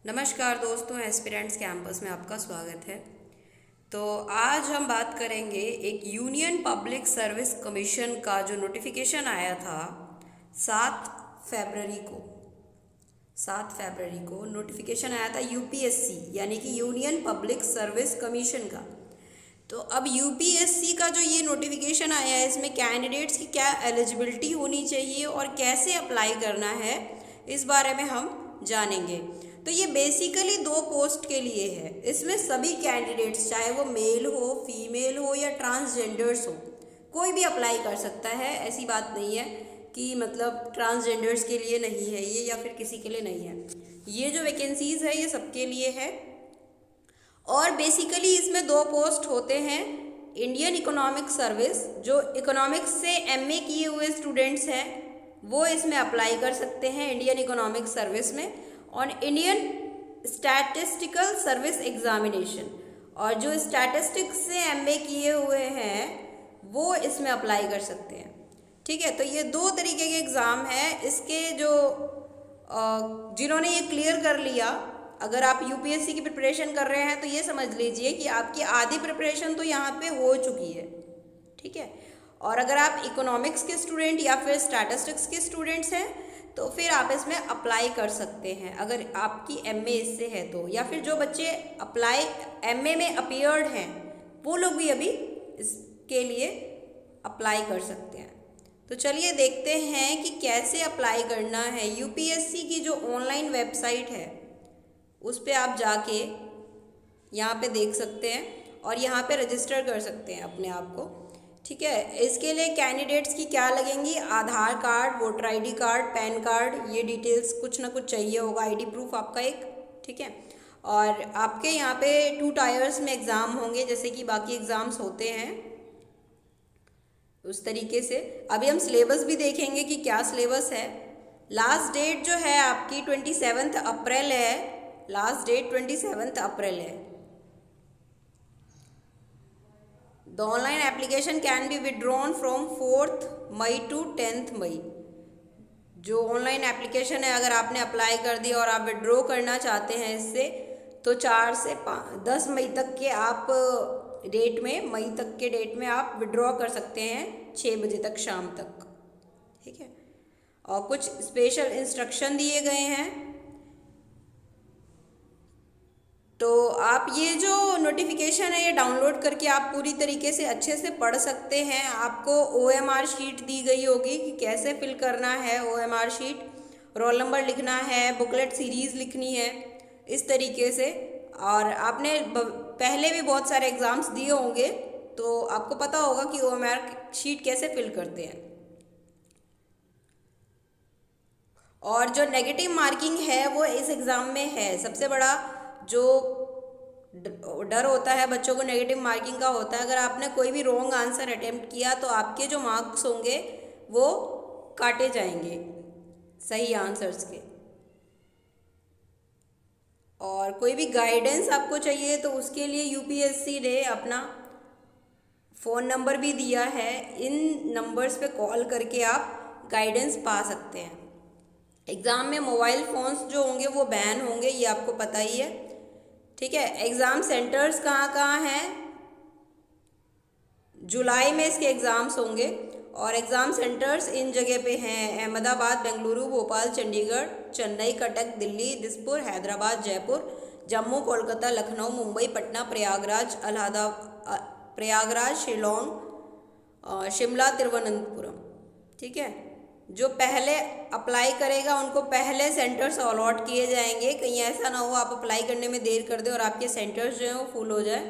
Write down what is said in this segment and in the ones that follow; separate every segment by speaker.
Speaker 1: नमस्कार दोस्तों, aspirants campus में आपका स्वागत है। तो आज हम बात करेंगे एक यूनियन पब्लिक सर्विस कमीशन का जो नोटिफिकेशन आया था 7 फरवरी को 7 फरवरी को नोटिफिकेशन आया था यूपीएससी यानी कि यूनियन पब्लिक सर्विस कमीशन का। तो अब यूपीएससी का जो ये नोटिफिकेशन आया है, इसमें कैंडिडेट्स की क्या एलिजिबिलिटी होनी चाहिए और कैसे अप्लाई करना है, इस बारे में हम जानेंगे। तो ये बेसिकली 2 पोस्ट के लिए है। इसमें सभी कैंडिडेट्स, चाहे वो मेल हो, फीमेल हो या ट्रांसजेंडर्स हो, कोई भी अप्लाई कर सकता है। ऐसी बात नहीं है कि मतलब ट्रांसजेंडर्स के लिए नहीं है ये या फिर किसी के लिए नहीं है। ये जो वैकेंसीज़ है ये सबके लिए है। और बेसिकली इसमें 2 पोस्ट होते हैं। इंडियन इकोनॉमिक सर्विस, जो इकोनॉमिक्स से एमए किए हुए स्टूडेंट्स हैं वो इसमें अप्लाई कर सकते हैं इंडियन इकोनॉमिक सर्विस में। और इंडियन स्टैटिस्टिकल सर्विस एग्जामिनेशन, और जो स्टैटिस्टिक्स से एमए किए हुए हैं वो इसमें अप्लाई कर सकते हैं। ठीक है, तो ये 2 तरीके के एग्ज़ाम है। इसके जो जिन्होंने ये क्लियर कर लिया, अगर आप यूपीएससी की प्रिपरेशन कर रहे हैं तो ये समझ लीजिए कि आपकी आधी प्रिपरेशन तो यहाँ पे हो चुकी है। ठीक है, और अगर आप इकोनॉमिक्स के स्टूडेंट या फिर स्टैटिस्टिक्स के स्टूडेंट्स हैं तो फिर आप इसमें अप्लाई कर सकते हैं अगर आपकी एमए इससे है तो, या फिर जो बच्चे अप्लाई एमए में अपीयर्ड हैं वो लोग भी अभी इसके लिए अप्लाई कर सकते हैं। तो चलिए देखते हैं कि कैसे अप्लाई करना है। यूपीएससी की जो ऑनलाइन वेबसाइट है उस पर आप जाके यहाँ पे देख सकते हैं और यहाँ पे रजिस्टर कर सकते हैं अपने आप को। ठीक है, इसके लिए कैंडिडेट्स की क्या लगेंगी, Aadhaar card, voter ID card, PAN card, ये डिटेल्स कुछ ना कुछ चाहिए होगा, आईडी प्रूफ आपका एक। ठीक है, और आपके यहाँ पे 2 टायर्स में एग्ज़ाम होंगे जैसे कि बाकी एग्ज़ाम्स होते हैं उस तरीके से। अभी हम सिलेबस भी देखेंगे कि क्या सिलेबस है। लास्ट डेट जो है आपकी 27 अप्रैल है। लास्ट डेट 27 अप्रैल है। The online application can be withdrawn from 4th May to 10th मई। जो ऑनलाइन एप्लीकेशन है, अगर आपने अप्लाई कर दिया और आप विड्रॉ करना चाहते हैं इससे, तो 4 से 10 मई तक के आप डेट में, मई तक के डेट में आप विड्रॉ कर सकते हैं 6 बजे तक शाम तक। ठीक है, और कुछ स्पेशल इंस्ट्रक्शन दिए गए हैं। तो आप ये जो नोटिफिकेशन है ये डाउनलोड करके आप पूरी तरीके से अच्छे से पढ़ सकते हैं। आपको ओएमआर शीट दी गई होगी कि कैसे फिल करना है ओएमआर शीट, रोल नंबर लिखना है, बुकलेट सीरीज़ लिखनी है, इस तरीके से। और आपने पहले भी बहुत सारे एग्ज़ाम्स दिए होंगे तो आपको पता होगा कि ओएमआर शीट कैसे फिल करते हैं। और जो नेगेटिव मार्किंग है वो इस एग्ज़ाम में है। सबसे बड़ा जो डर होता है बच्चों को नेगेटिव मार्किंग का होता है, अगर आपने कोई भी रॉन्ग आंसर अटेम्प्ट किया तो आपके जो मार्क्स होंगे वो काटे जाएंगे सही आंसर्स के। और कोई भी गाइडेंस आपको चाहिए तो उसके लिए यूपीएससी ने अपना फ़ोन नंबर भी दिया है। इन नंबर्स पे कॉल करके आप गाइडेंस पा सकते हैं। एग्ज़ाम में मोबाइल फ़ोन्स जो होंगे वो बैन होंगे, ये आपको पता ही है। ठीक है, एग्ज़ाम सेंटर्स कहाँ कहाँ हैं, जुलाई में इसके एग्ज़ाम्स होंगे। और एग्ज़ाम सेंटर्स इन जगह पे हैं: अहमदाबाद, बेंगलुरु, भोपाल, चंडीगढ़, चेन्नई, कटक, दिल्ली, दिसपुर, हैदराबाद, जयपुर, जम्मू, कोलकाता, लखनऊ, मुंबई, पटना, प्रयागराज, शिलोंग, शिमला, तिरुवनंतपुरम। ठीक है, जो पहले अप्लाई करेगा उनको पहले सेंटर्स अलॉट किए जाएंगे। कहीं ऐसा ना हो आप अप्लाई करने में देर कर दें और आपके सेंटर्स जो हैं वो फुल हो जाए।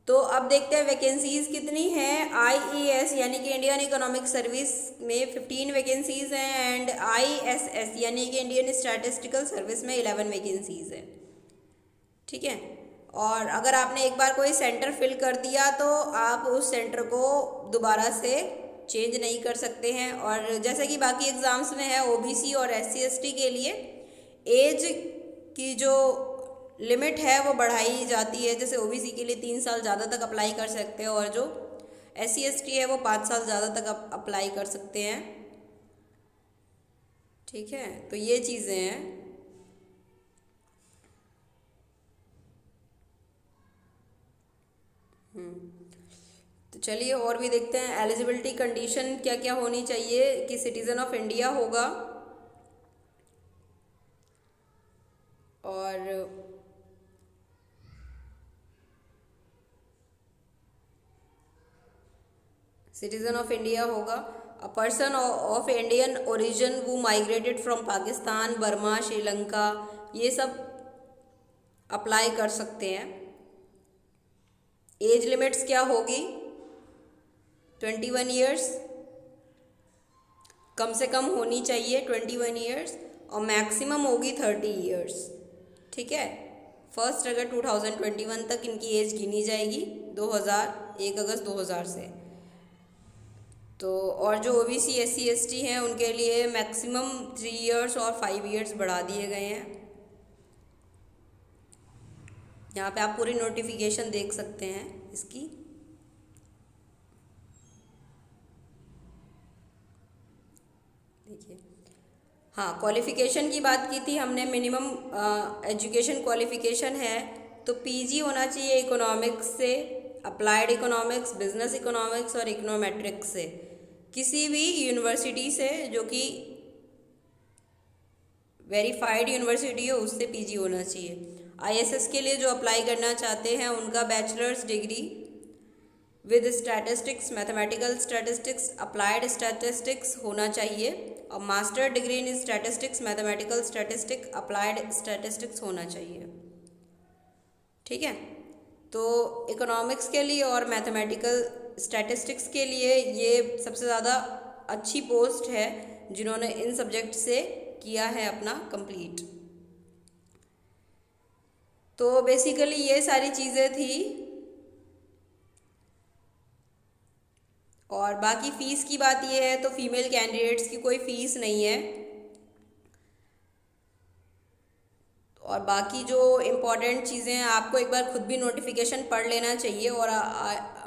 Speaker 1: तो अब देखते हैं वैकेंसीज़ कितनी हैं। आईईएस यानी कि इंडियन इकोनॉमिक सर्विस में 15 वैकेंसीज़ हैं, एंड आईएसएस यानी कि इंडियन स्टैटिस्टिकल सर्विस में 11 वैकेंसीज़ हैं। ठीक है, और अगर आपने एक बार कोई सेंटर फिल कर दिया तो आप उस सेंटर को दोबारा से चेंज नहीं कर सकते हैं। और जैसे कि बाकी एग्ज़ाम्स में है, ओबीसी और एससी एसटी के लिए एज की जो लिमिट है वो बढ़ाई जाती है। जैसे ओबीसी के लिए 3 साल ज़्यादा तक अप्लाई कर सकते हैं और जो एससी एसटी है वो 5 साल ज़्यादा तक अप्लाई कर सकते हैं। ठीक है, तो ये चीज़ें हैं। चलिए और भी देखते हैं। एलिजिबिलिटी कंडीशन क्या क्या होनी चाहिए कि सिटीज़न ऑफ इंडिया होगा और सिटीज़न ऑफ इंडिया होगा, a person of Indian origin वो migrated from Pakistan, Burma, Sri Lanka, ये सब अप्लाई कर सकते हैं। एज लिमिट्स क्या होगी? 21 ईयर्स कम से कम होनी चाहिए, 21 ईयर्स, और मैक्सिमम होगी 30 ईयर्स। ठीक है, फर्स्ट अगर 2021 तक इनकी एज गिनी जाएगी 1 अगस्त 2000 से। तो और जो ओबीसी SC ST हैं उनके लिए मैक्सिमम 3 ईयर्स और 5 ईयर्स बढ़ा दिए गए हैं। यहाँ पे आप पूरी नोटिफिकेशन देख सकते हैं इसकी। देखिए, हाँ, क्वालिफिकेशन की बात की थी हमने। मिनिमम एजुकेशन क्वालिफिकेशन है तो PG होना चाहिए इकोनॉमिक्स से, अप्लाइड इकोनॉमिक्स, बिजनेस इकोनॉमिक्स और इकोनोमेट्रिक्स से, किसी भी यूनिवर्सिटी से जो कि वेरीफाइड यूनिवर्सिटी हो उससे PG होना चाहिए। ISS के लिए जो अप्लाई करना चाहते हैं उनका bachelors degree with statistics, mathematical statistics, applied statistics होना चाहिए, और master degree in statistics, mathematical statistics, applied statistics होना चाहिए। ठीक है, तो इकोनॉमिक्स के लिए और मैथमेटिकल स्टैटिस्टिक्स के लिए ये सबसे ज़्यादा अच्छी पोस्ट है जिन्होंने इन सब्जेक्ट से किया है अपना कंप्लीट। तो बेसिकली ये सारी चीज़ें थी, और बाकी फ़ीस की बात ये है तो फीमेल कैंडिडेट्स की कोई फ़ीस नहीं है, और बाकी जो इम्पोर्टेंट चीज़ें हैं आपको एक बार खुद भी नोटिफिकेशन पढ़ लेना चाहिए, और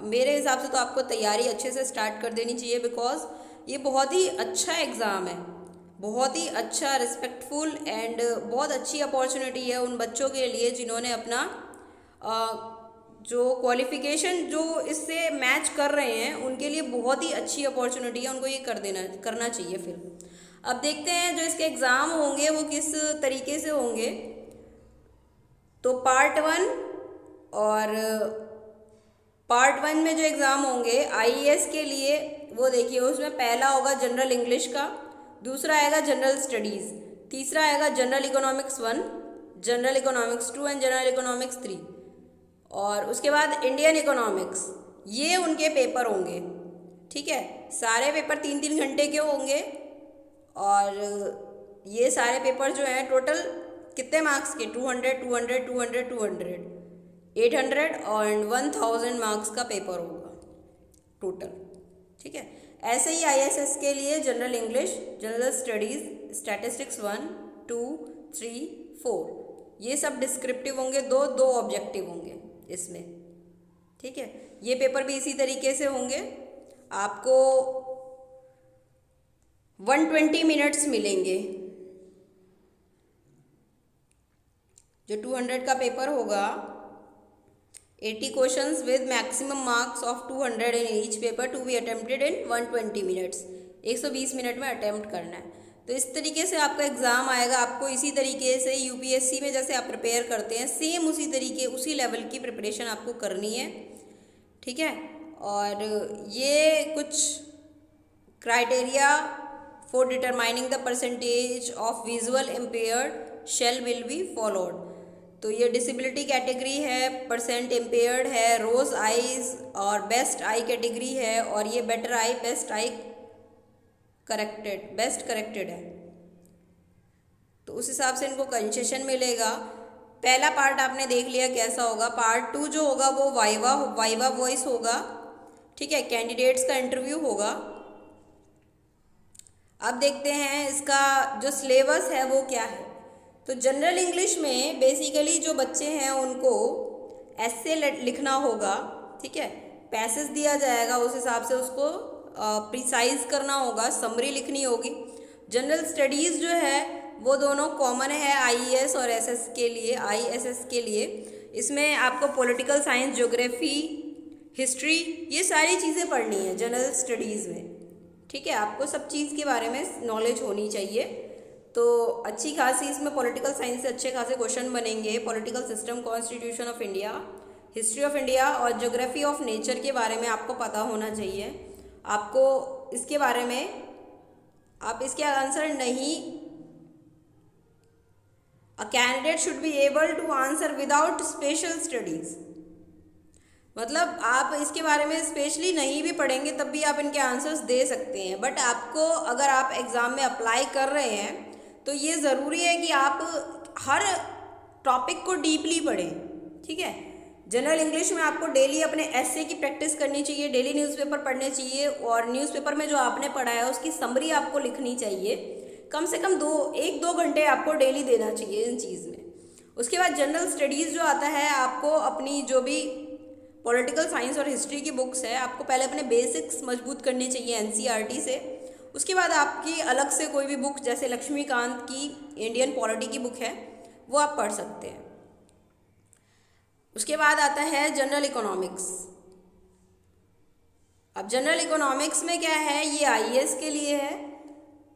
Speaker 1: मेरे हिसाब से तो आपको तैयारी अच्छे से स्टार्ट कर देनी चाहिए, बिकॉज ये बहुत ही अच्छा एग्ज़ाम है, बहुत ही अच्छा, रिस्पेक्टफुल एंड बहुत अच्छी अपॉर्चुनिटी है उन बच्चों के लिए जिन्होंने अपना जो क्वालिफ़िकेशन जो इससे मैच कर रहे हैं उनके लिए बहुत ही अच्छी अपॉर्चुनिटी है, उनको ये करना चाहिए। फिर अब देखते हैं जो इसके एग्ज़ाम होंगे वो किस तरीके से होंगे। तो पार्ट 1 और पार्ट 1 में जो एग्ज़ाम होंगे IAS के लिए, वो देखिए उसमें पहला होगा जनरल इंग्लिश का, दूसरा आएगा जनरल स्टडीज़, तीसरा आएगा general economics 1, general economics 2 and general economics 3, और उसके बाद इंडियन इकोनॉमिक्स। ये उनके पेपर होंगे। ठीक है, सारे पेपर 3-3 घंटे के होंगे, और ये सारे पेपर जो हैं टोटल कितने मार्क्स के? 200, 200, 200, 200, 800 और 1000 मार्क्स का पेपर होगा टोटल। ठीक है, ऐसे ही ISS के लिए general English, general studies, statistics 1, 2, 3, 4 ये सब डिस्क्रिप्टिव होंगे, दो ऑब्जेक्टिव होंगे इसमें। ठीक है, ये पेपर भी इसी तरीके से होंगे। आपको 120 मिनट्स मिलेंगे। जो 200 का पेपर होगा, 80 questions with maximum marks of 200 in each paper to be attempted in 120 minutes. 120 minute में अटेम्प्ट करना है। तो इस तरीके से आपका एग्ज़ाम आएगा। आपको इसी तरीके से UPSC में जैसे आप प्रिपेयर करते हैं सेम उसी तरीके, उसी लेवल की प्रिपरेशन आपको करनी है। ठीक है, और ये कुछ criteria for determining the percentage of visual impaired shall will be followed. तो ये डिसेबिलिटी कैटेगरी है, परसेंट इम्पेयर्ड है, रोज आईज और बेस्ट आई कैटेगरी है, और ये better eye, best eye best corrected है। तो उस हिसाब से इनको कंसेशन मिलेगा। पहला पार्ट आपने देख लिया कैसा होगा। पार्ट 2 जो होगा वो वाइवा वॉइस होगा। ठीक है, कैंडिडेट्स का इंटरव्यू होगा। अब देखते हैं इसका जो सिलेबस है वो क्या है। तो जनरल इंग्लिश में बेसिकली जो बच्चे हैं उनको ऐसे लिखना होगा। ठीक है, पैसेज दिया जाएगा, उस हिसाब से उसको प्रिसाइज करना होगा, समरी लिखनी होगी। जनरल स्टडीज़ जो है वो दोनों कॉमन है IES और ISS के लिए। इसमें आपको पॉलिटिकल साइंस, ज्योग्राफी, हिस्ट्री, ये सारी चीज़ें पढ़नी है जनरल स्टडीज़ में। ठीक है, आपको सब चीज़ के बारे में नॉलेज होनी चाहिए। तो अच्छी खासी इसमें पॉलिटिकल साइंस से अच्छे खासे क्वेश्चन बनेंगे। Political system, constitution of India, history of India और ज्योग्राफी ऑफ नेचर के बारे में आपको पता होना चाहिए। आपको इसके बारे में, आप इसके आंसर नहीं, a candidate should be able to answer without special studies. मतलब आप इसके बारे में स्पेशली नहीं भी पढ़ेंगे तब भी आप इनके आंसर्स दे सकते हैं। बट आपको, अगर आप एग्ज़ाम में अप्लाई कर रहे हैं तो ये ज़रूरी है कि आप हर टॉपिक को डीपली पढ़ें। ठीक है, जनरल इंग्लिश में आपको डेली अपने एसे की प्रैक्टिस करनी चाहिए, डेली न्यूज़पेपर पढ़ने चाहिए और न्यूज़पेपर में जो आपने पढ़ा है उसकी समरी आपको लिखनी चाहिए। कम से कम 1-2 घंटे आपको डेली देना चाहिए इन चीज़ में। उसके बाद जनरल स्टडीज़ जो आता है, आपको अपनी जो भी पॉलिटिकल साइंस और हिस्ट्री की बुक्स है, आपको पहले अपने बेसिक्स मजबूत करने चाहिए एनसीईआरटी से। उसके बाद आपकी अलग से कोई भी बुक, जैसे लक्ष्मीकांत की इंडियन पॉलिटी की बुक है, वो आप पढ़ सकते हैं। उसके बाद आता है जनरल इकोनॉमिक्स। अब जनरल इकोनॉमिक्स में क्या है, ये आईएएस के लिए है।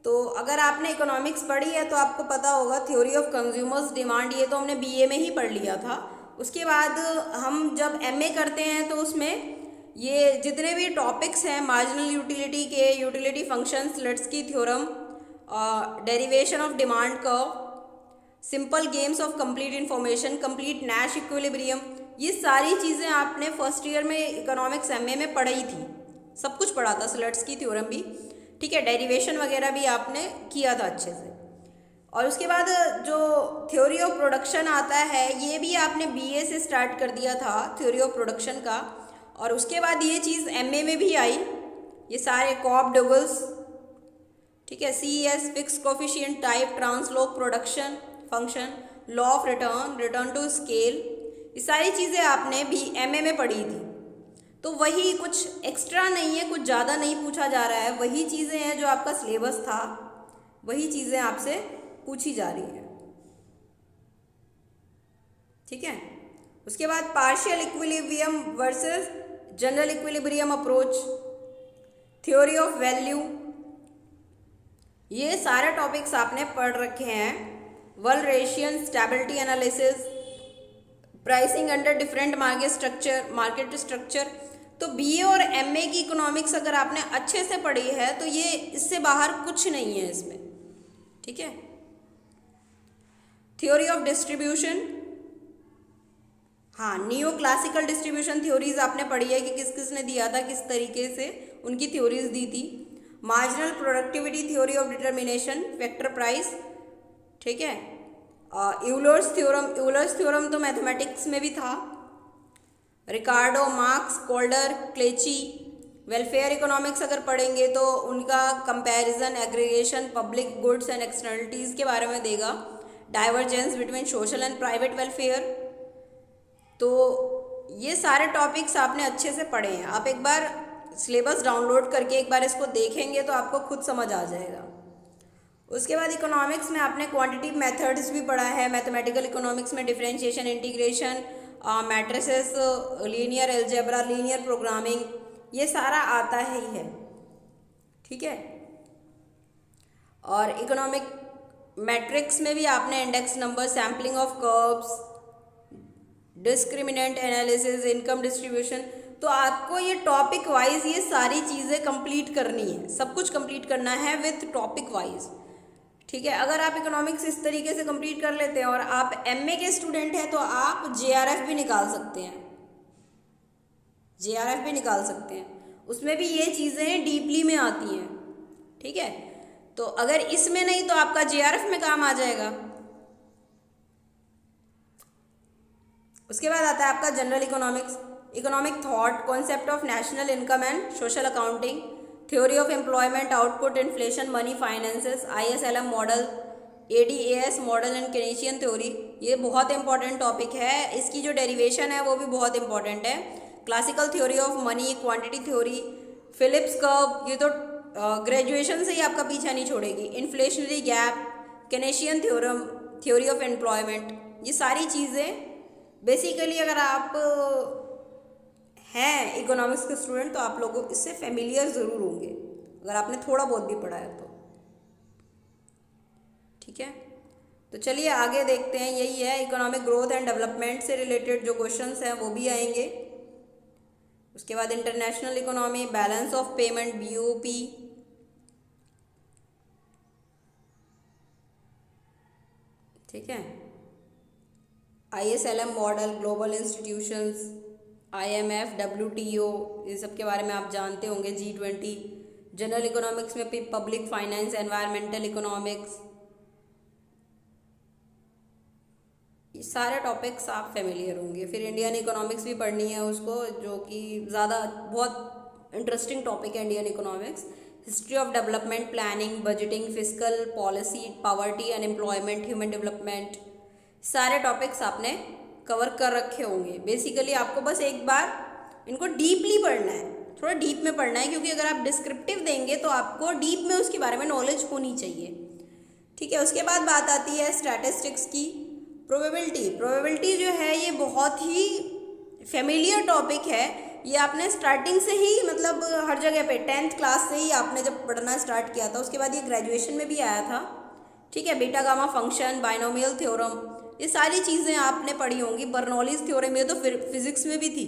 Speaker 1: तो अगर आपने इकोनॉमिक्स पढ़ी है तो आपको पता होगा थ्योरी ऑफ कंज्यूमर्स डिमांड, ये तो हमने बीए में ही पढ़ लिया था। उसके बाद हम जब एमए करते हैं तो उसमें ये जितने भी टॉपिक्स हैं, मार्जिनल यूटिलिटी के, utility functions, Slutsky theorem, derivation of demand curve, simple games of complete information, complete Nash equilibrium, ये सारी चीज़ें आपने फर्स्ट ईयर में इकोनॉमिक्स एमए में पढ़ी थी। सब कुछ पढ़ा था, लट्सकी थ्योरम भी। ठीक है, डेरिवेशन वगैरह भी आपने किया था अच्छे से। और उसके बाद जो थ्योरी ऑफ प्रोडक्शन आता है, ये भी आपने बीए से स्टार्ट कर दिया था, थ्योरी ऑफ प्रोडक्शन का। और उसके बाद ये चीज़ एमए में भी आई, ये सारे कॉब डगल्स, ठीक है, CES, fix coefficient type, translog production function, law of return, return to scale, ये सारी चीज़ें आपने भी एमए में पढ़ी थी। तो वही, कुछ एक्स्ट्रा नहीं है, कुछ ज़्यादा नहीं पूछा जा रहा है, वही चीज़ें हैं जो आपका सिलेबस था, वही चीज़ें आपसे पूछी जा रही है। ठीक है, उसके बाद partial equilibrium versus general equilibrium approach, theory of value, ये सारे टॉपिक्स आपने पढ़ रखे हैं। Valuation, stability analysis, pricing under different market structure. तो बीए और एमए की इकोनॉमिक्स अगर आपने अच्छे से पढ़ी है तो ये इससे बाहर कुछ नहीं है इसमें। ठीक है, थ्योरी ऑफ डिस्ट्रीब्यूशन, हाँ, नियो क्लासिकल डिस्ट्रीब्यूशन थ्योरीज आपने पढ़ी है कि किस किस ने दिया था, किस तरीके से उनकी थ्योरीज दी थी। Marginal productivity theory of determination, vector price, ठीक है। यूलर्स थ्योरम तो मैथमेटिक्स में भी था। रिकार्डो, मार्क्स, कोल्डर, क्लेची। वेलफेयर इकोनॉमिक्स अगर पढ़ेंगे तो उनका comparison, aggregation, public goods and externalities के बारे में देगा। Divergence between social and private welfare. तो ये सारे टॉपिक्स आपने अच्छे से पढ़े हैं। आप एक बार सिलेबस डाउनलोड करके एक बार इसको देखेंगे तो आपको खुद समझ आ जाएगा। उसके बाद इकोनॉमिक्स में आपने क्वांटिटेटिव मेथड्स भी पढ़ा है। मैथमेटिकल इकोनॉमिक्स में differentiation, integration, matrices, linear algebra, linear programming, ये सारा आता ही है। ठीक है, और इकोनॉमिक मैट्रिक्स में भी आपने index number, sampling of curves, discriminant analysis, income distribution. तो आपको ये टॉपिक वाइज ये सारी चीज़ें कंप्लीट करनी है, सब कुछ कंप्लीट करना है विथ टॉपिक वाइज। ठीक है, अगर आप इकोनॉमिक्स इस तरीके से कंप्लीट कर लेते हैं और आप एमए के स्टूडेंट हैं तो आप जेआरएफ भी निकाल सकते हैं, जेआरएफ भी निकाल सकते हैं। उसमें भी ये चीज़ें डीपली में आती हैं। ठीक है, तो अगर इसमें नहीं तो आपका जेआरएफ में काम आ जाएगा। उसके बाद आता है आपका general economics, economic thought, concept of national income and social accounting, theory of employment, output, inflation, money finances, IS LM model, AD AS model and Keynesian theory. ये बहुत इंपॉर्टेंट टॉपिक है, इसकी जो डेरिवेशन है वो भी बहुत इंपॉर्टेंट है। Classical theory of money, quantity theory, Phillips curve, ये तो ग्रेजुएशन से ही आपका पीछा नहीं छोड़ेगी। Inflationary gap, Keynesian theorem, theory of employment, ये सारी चीज़ें बेसिकली अगर आप हैं इकोनॉमिक्स के स्टूडेंट तो आप लोगों इससे फेमिलियर ज़रूर होंगे, अगर आपने थोड़ा बहुत भी पढ़ा है तो। ठीक है, तो चलिए आगे देखते हैं। यही है, इकोनॉमिक ग्रोथ एंड डेवलपमेंट से रिलेटेड जो क्वेश्चंस हैं वो भी आएंगे। उसके बाद international economy, balance of payment, BOP, ठीक है, ISLM model, global institutions, IMF, WTO, ये सब के बारे में आप जानते होंगे। G20, जनरल इकोनॉमिक्स में पब्लिक फाइनेंस, एनवायरमेंटल इकोनॉमिक्स, ये सारे टॉपिक्स आप फेमिलियर होंगे। फिर इंडियन इकोनॉमिक्स भी पढ़नी है उसको, जो कि ज़्यादा बहुत इंटरेस्टिंग टॉपिक है Indian economics. History of development, planning, budgeting, fiscal policy, poverty, unemployment, human development, सारे टॉपिक्स आपने कवर कर रखे होंगे। बेसिकली आपको बस एक बार इनको डीपली पढ़ना है, थोड़ा डीप में पढ़ना है, क्योंकि अगर आप डिस्क्रिप्टिव देंगे तो आपको डीप में उसके बारे में नॉलेज होनी चाहिए। ठीक है, उसके बाद बात आती है स्टैटिस्टिक्स की। प्रोबेबिलिटी जो है ये बहुत ही फेमिलियर टॉपिक है। ये आपने स्टार्टिंग से ही, मतलब हर जगह पे 10th क्लास से ही आपने जब पढ़ना स्टार्ट किया था, उसके बाद ये ग्रेजुएशन में भी आया था। ठीक है, beta gamma function, binomial theorem, ये सारी चीज़ें आपने पढ़ी होंगी। बर्नौलीज थ्योरम ये तो फिजिक्स में भी थी।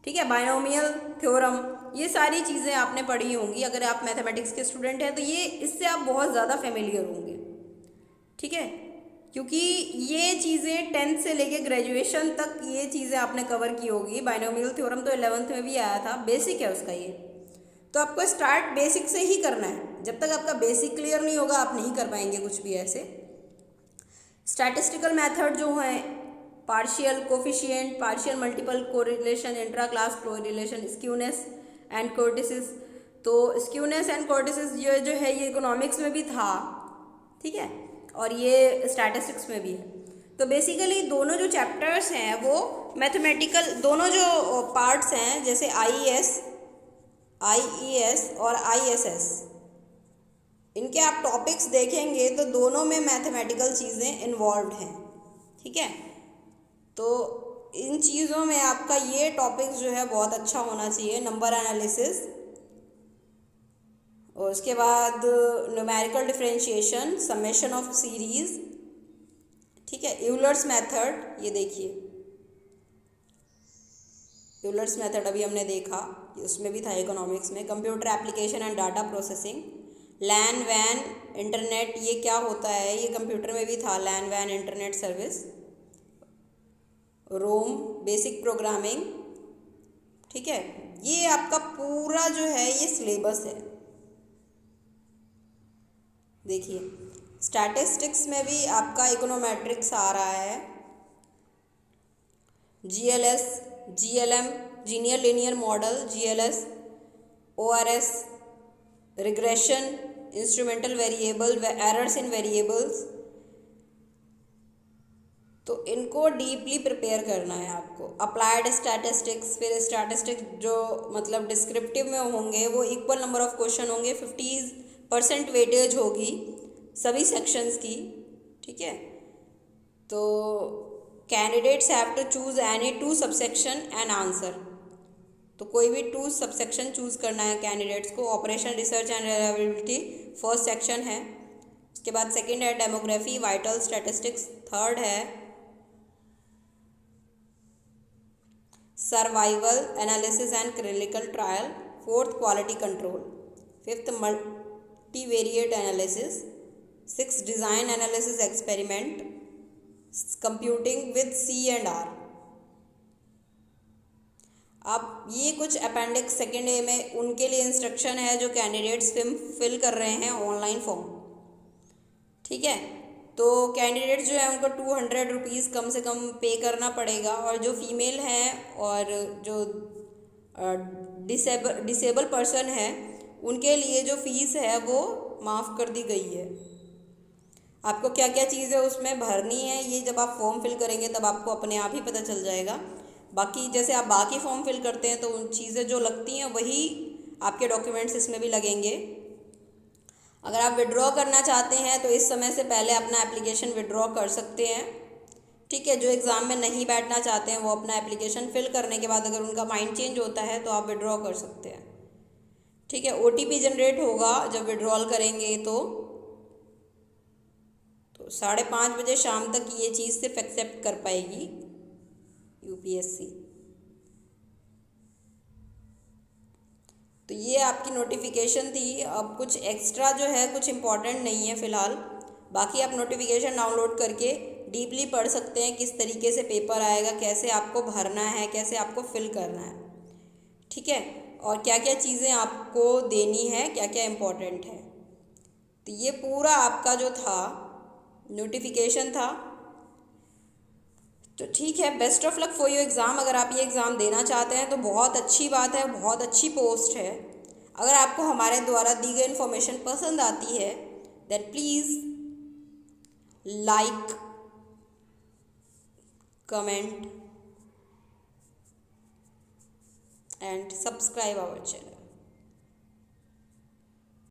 Speaker 1: ठीक है, बाइनोमियल थ्योरम, ये सारी चीज़ें आपने पढ़ी होंगी। अगर आप मैथमेटिक्स के स्टूडेंट हैं तो ये इससे आप बहुत ज़्यादा फेमिलियर होंगे। ठीक है, क्योंकि ये चीज़ें 10th से लेके ग्रेजुएशन तक ये चीज़ें आपने कवर की होगी। बाइनोमियल थ्योरम तो 11th में भी आया था, बेसिक है उसका ये। तो आपको स्टार्ट बेसिक से ही करना है। जब तक आपका बेसिक क्लियर नहीं होगा आप नहीं कर पाएंगे कुछ भी ऐसे। स्टैटिस्टिकल मेथड जो है, partial coefficient, partial multiple correlation, intra class correlation, skewness and kurtosis. तो स्क्यूनेस एंड कोर्टिसिस ये जो है ये इकोनॉमिक्स में भी था। ठीक है, और ये स्टैटिस्टिक्स में भी है। तो बेसिकली दोनों जो चैप्टर्स हैं वो मैथमेटिकल, दोनों जो पार्ट्स हैं जैसे IES और ISS, इनके आप टॉपिक्स देखेंगे तो दोनों में मैथमेटिकल चीज़ें इन्वॉल्व हैं। ठीक है, तो इन चीज़ों में आपका ये टॉपिक्स जो है बहुत अच्छा होना चाहिए। नंबर एनालिसिस, और उसके बाद numerical differentiation, summation of series. ठीक है, यूलर्स मेथड, ये देखिए यूलर्स मेथड अभी हमने देखा, उसमें भी था इकोनॉमिक्स में। Computer application and data processing, LAN वैन इंटरनेट, ये क्या होता है, ये कंप्यूटर में भी था, लैन वैन internet service. ROM, basic programming. ठीक है, ये आपका पूरा जो है ये सिलेबस है। देखिए, स्टैटिस्टिक्स में भी आपका इकोनोमेट्रिक्स आ रहा है, GLS, GLM, जीनियर linear model, GLS, ORS, regression, instrumental variable, errors in variables. तो इनको डीपली प्रिपेयर करना है आपको। अप्लाइड स्टैटिस्टिक्स, फिर स्टैटिस्टिक्स जो मतलब डिस्क्रिप्टिव में होंगे वो इक्वल नंबर ऑफ क्वेश्चन होंगे, 50% वेटेज होगी सभी सेक्शंस की। ठीक है, तो candidates have to choose any 2 subsection and answer. तो कोई भी 2 सबसेक्शन चूज करना है कैंडिडेट्स को। Operation, research and reliability first section है। उसके बाद सेकंड है डेमोग्राफी, वाइटल स्टैटिस्टिक्स। थर्ड है survival analysis and clinical trial. Fourth quality control. Fifth multivariate analysis. 6 design analysis experiment. Computing with C&R। अब ये कुछ अपेंडिक्स सेकेंड ए में उनके लिए इंस्ट्रक्शन है जो कैंडिडेट्स फिल कर रहे हैं ऑनलाइन फॉर्म। ठीक है, तो कैंडिडेट्स जो है उनको 200 रुपीज़ कम से कम पे करना पड़ेगा। और जो फीमेल हैं और जो डिसेबल पर्सन है उनके लिए जो फ़ीस है वो माफ़ कर दी गई है। आपको क्या क्या चीज़ें उसमें भरनी है ये जब आप फॉर्म फिल करेंगे तब आपको अपने आप ही पता चल जाएगा। बाकी जैसे आप बाकी फॉर्म फिल करते हैं तो उन चीज़ें जो लगती हैं वही आपके डॉक्यूमेंट्स इसमें भी लगेंगे। अगर आप विड्रॉ करना चाहते हैं तो इस समय से पहले अपना एप्लीकेशन विड्रॉ कर सकते हैं। ठीक है, जो एग्ज़ाम में नहीं बैठना चाहते हैं वो अपना एप्लीकेशन फिल करने के बाद अगर उनका माइंड चेंज होता है तो आप विड्रॉ कर सकते हैं। ठीक है, OTP जनरेट होगा जब विड्रॉल करेंगे तो 5:30 बजे शाम तक ये चीज़ सिर्फ एक्सेप्ट कर पाएगी UPSC। तो ये आपकी नोटिफिकेशन थी। अब कुछ एक्स्ट्रा जो है कुछ इम्पॉर्टेंट नहीं है फ़िलहाल, बाकी आप नोटिफिकेशन डाउनलोड करके डीपली पढ़ सकते हैं किस तरीके से पेपर आएगा, कैसे आपको भरना है, कैसे आपको फिल करना है। ठीक है, और क्या क्या चीज़ें आपको देनी है, क्या क्या इम्पोर्टेंट है। तो ये पूरा आपका जो था नोटिफिकेशन था। तो ठीक है, best of luck for your exam. अगर आप ये एग्ज़ाम देना चाहते हैं तो बहुत अच्छी बात है, बहुत अच्छी पोस्ट है। अगर आपको हमारे द्वारा दी गई इन्फॉर्मेशन पसंद आती है that please like, comment and subscribe our channel.